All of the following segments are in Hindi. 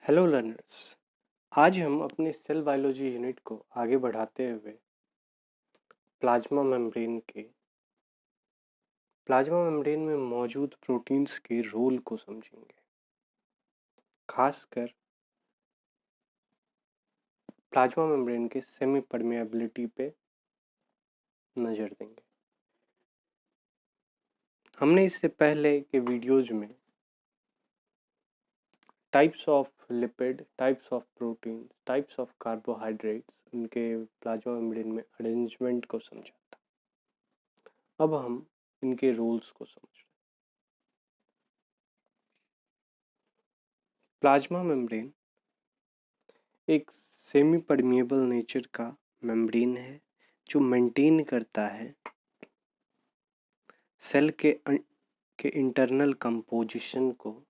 Hello learners. आज हम अपनी सेल बायोलॉजी यूनिट को आगे बढ़ाते हुए प्लाज्मा मेम्ब्रेन में मौजूद प्रोटीन्स के रोल को समझेंगे। खासकर प्लाज्मा मेम्ब्रेन के सेमी परमेबिलिटी पे नज़र देंगे। हमने इससे पहले के वीडियोज में types of lipid, types of protein, types of carbohydrates, उनके प्लाज्मा मेम्ब्रेन में अरेंजमेंट को समझा था। अब हम इनके रोल्स को समझ रहे हैं। प्लाज्मा मेम्ब्रेन एक सेमी परमिएबल नेचर का मेम्ब्रेन है जो मेंटेन करता है सेल के इंटरनल कंपोजिशन को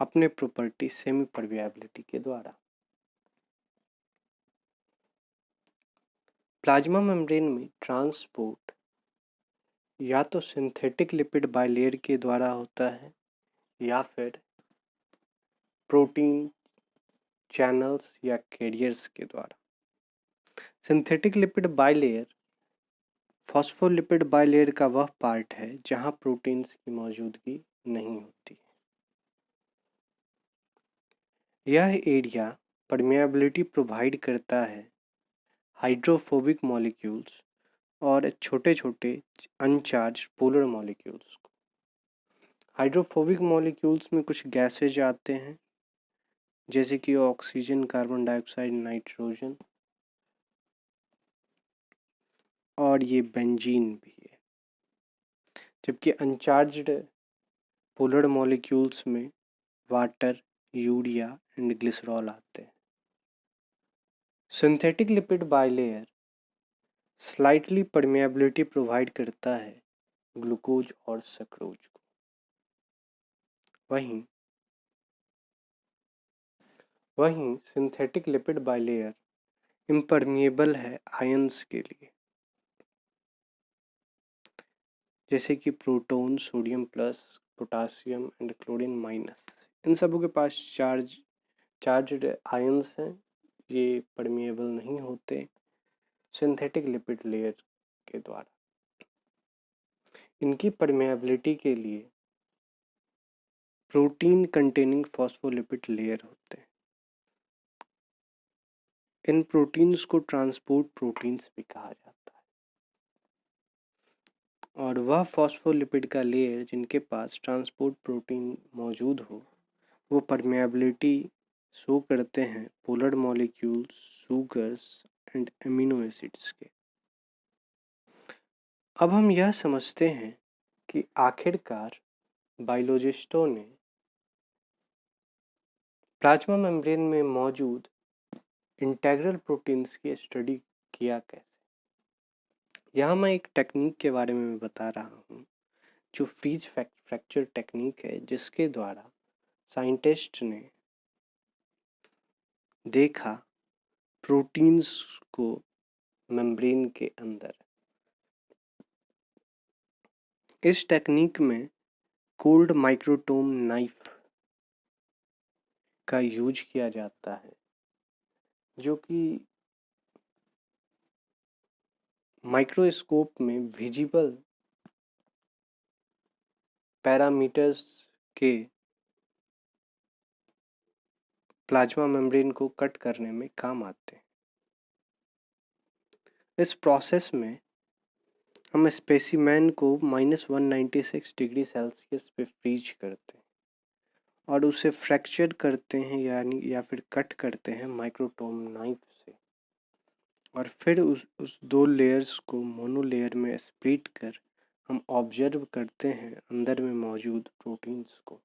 अपने प्रॉपर्टी सेमी परमिएबिलिटी के द्वारा। प्लाज्मा मेम्ब्रेन में ट्रांसपोर्ट या तो सिंथेटिक लिपिड बाइलेयर के द्वारा होता है या फिर प्रोटीन चैनल्स या कैरियर्स के द्वारा। Synthetic lipid bilayer phospholipid bilayer का वह पार्ट है जहां प्रोटीन्स की मौजूदगी नहीं होती। यह एरिया परमेबिलिटी प्रोवाइड करता है हाइड्रोफोबिक मॉलिक्यूल्स और छोटे छोटे अनचार्ज पोलर मॉलिक्यूल्स को। हाइड्रोफोबिक मॉलिक्यूल्स में कुछ गैसेज आते हैं जैसे कि ऑक्सीजन, कार्बन डाइऑक्साइड, नाइट्रोजन और ये बेंजीन भी है। जबकि अनचार्ज्ड पोलर मॉलिक्यूल्स में वाटर, यूरिया एंड ग्लिसरॉल आते हैं। Synthetic lipid bilayer slightly permeability provide करता है ग्लूकोज और सक्रोज को। वहीं सिंथेटिक लिपिड बाइलेयर इम्परमिएबल है आयंस के लिए, जैसे कि proton, sodium plus, potassium and chlorine minus. इन सबों के पास चार्ज्ड आयंस हैं, ये परमिएबल नहीं होते सिंथेटिक लिपिड लेयर के द्वारा। इनकी परमेबिलिटी के लिए प्रोटीन कंटेनिंग फॉस्फोलिपिड लेयर होते हैं। इन प्रोटीन्स को ट्रांसपोर्ट प्रोटीन्स भी कहा जाता है। और वह फॉस्फोलिपिड का लेयर जिनके पास ट्रांसपोर्ट प्रोटीन मौजूद हो वो परमेबिलिटी शो करते हैं polar molecules, sugars and amino acids के। अब हम यह समझते हैं कि आखिरकार बायोलॉजिस्टों ने प्लाज्मा मेम्ब्रेन में मौजूद इंटेग्रल प्रोटीन्स की स्टडी किया कैसे। यहाँ मैं एक टेक्निक के बारे में बता रहा हूँ जो फ्रीज फ्रैक्चर टेक्निक है, जिसके द्वारा साइंटिस्ट ने देखा प्रोटीन्स को मेम्ब्रेन के अंदर। इस टेक्निक में कोल्ड माइक्रोटोम नाइफ का यूज किया जाता है जो कि माइक्रोस्कोप में विजिबल पैरामीटर्स के प्लाज्मा मेम्ब्रेन को कट करने में काम आते हैं। इस प्रोसेस में हम स्पेसिमेन को -196 डिग्री सेल्सियस पे फ्रीज करते हैं और उसे फ्रैक्चर करते हैं या फिर कट करते हैं माइक्रोटोम नाइफ से। और फिर उस दो लेयर्स को मोनो लेयर में स्प्लिट कर हम ऑब्जर्व करते हैं अंदर में मौजूद प्रोटीन्स को।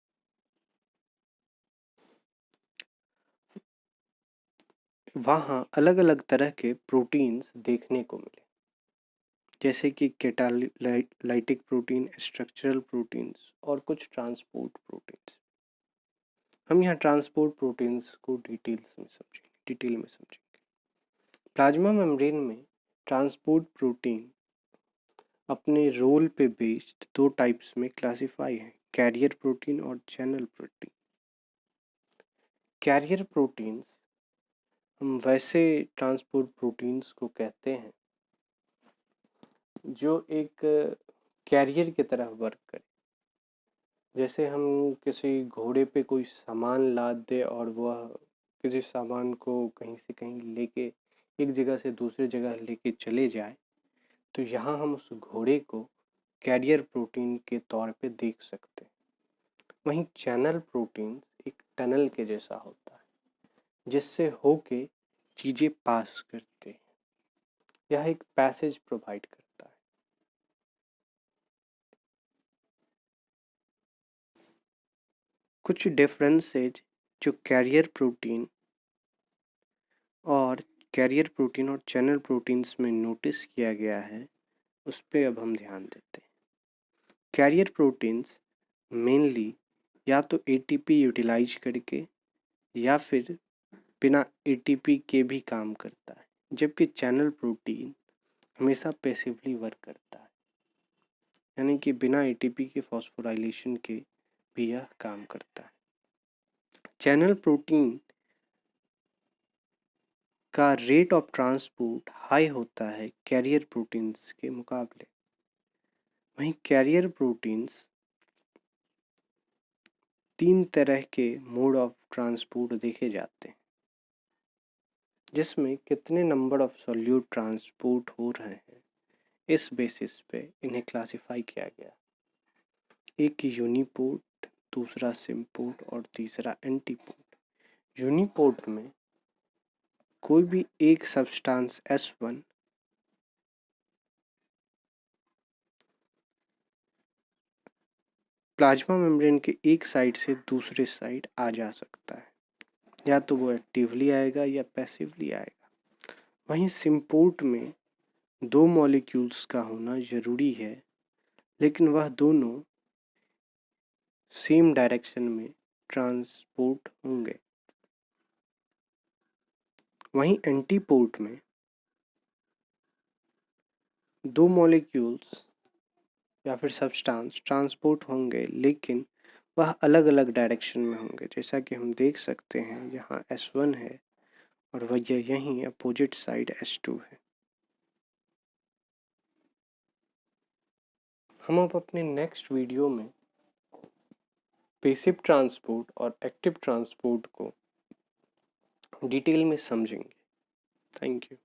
वहाँ अलग अलग तरह के प्रोटीन्स देखने को मिले, जैसे कि कैटालाइटिक प्रोटीन, स्ट्रक्चरल प्रोटीन्स और कुछ ट्रांसपोर्ट प्रोटीन्स। हम यहाँ ट्रांसपोर्ट प्रोटीन्स को डिटेल में समझेंगे। प्लाज्मा मेम्ब्रेन में ट्रांसपोर्ट प्रोटीन अपने रोल पे बेस्ड दो टाइप्स में क्लासिफाई हैं, कैरियर प्रोटीन और चैनल प्रोटीन। कैरियर प्रोटीन्स हम वैसे ट्रांसपोर्ट प्रोटीन्स को कहते हैं जो एक कैरियर की तरह वर्क करे। जैसे हम किसी घोड़े पे कोई सामान लाद दे और वह किसी सामान को कहीं से कहीं लेके एक जगह से दूसरी जगह लेके चले जाए, तो यहाँ हम उस घोड़े को कैरियर प्रोटीन के तौर पे देख सकते हैं। वहीं चैनल प्रोटीन एक टनल के जैसा होता है जिससे होके चीज़ें पास करते हैं। यह एक पैसेज प्रोवाइड करता है। कुछ डिफरेंसेज जो कैरियर प्रोटीन और चैनल प्रोटीन्स में नोटिस किया गया है, उस पे अब हम ध्यान देते हैं। कैरियर प्रोटीन्स मेनली या तो एटीपी यूटिलाइज करके या फिर बिना एटीपी के भी काम करता है, जबकि चैनल प्रोटीन हमेशा पैसिवली वर्क करता है, यानी कि बिना एटीपी के फॉस्फोराइलेशन के भी यह काम करता है। चैनल प्रोटीन का रेट ऑफ ट्रांसपोर्ट हाई होता है कैरियर प्रोटीन्स के मुकाबले। वहीं कैरियर प्रोटीन्स 3 तरह के मोड ऑफ ट्रांसपोर्ट देखे जाते हैं, जिसमें कितने नंबर ऑफ सॉल्यूट ट्रांसपोर्ट हो रहे हैं इस बेसिस पे इन्हें क्लासिफाई किया गया। एक यूनिपोर्ट, दूसरा सिम्पोर्ट और तीसरा एंटीपोर्ट। यूनिपोर्ट में कोई भी एक सब्सटेंस S1 प्लाज्मा मेम्ब्रेन के एक साइड से दूसरे साइड आ जा सकता है, या तो वो एक्टिवली आएगा या पैसिवली आएगा। वहीं सिम्पोर्ट में 2 मॉलिक्यूल्स का होना ज़रूरी है, लेकिन वह दोनों सेम डायरेक्शन में ट्रांसपोर्ट होंगे। वहीं एंटीपोर्ट में 2 मॉलिक्यूल्स या फिर सब्सटेंस ट्रांसपोर्ट होंगे, लेकिन वह अलग अलग डायरेक्शन में होंगे। जैसा कि हम देख सकते हैं, यहाँ S1 है और वह यहीं अपोजिट साइड S2 है। हम अब अपने नेक्स्ट वीडियो में पैसिव ट्रांसपोर्ट और एक्टिव ट्रांसपोर्ट को डिटेल में समझेंगे। Thank you.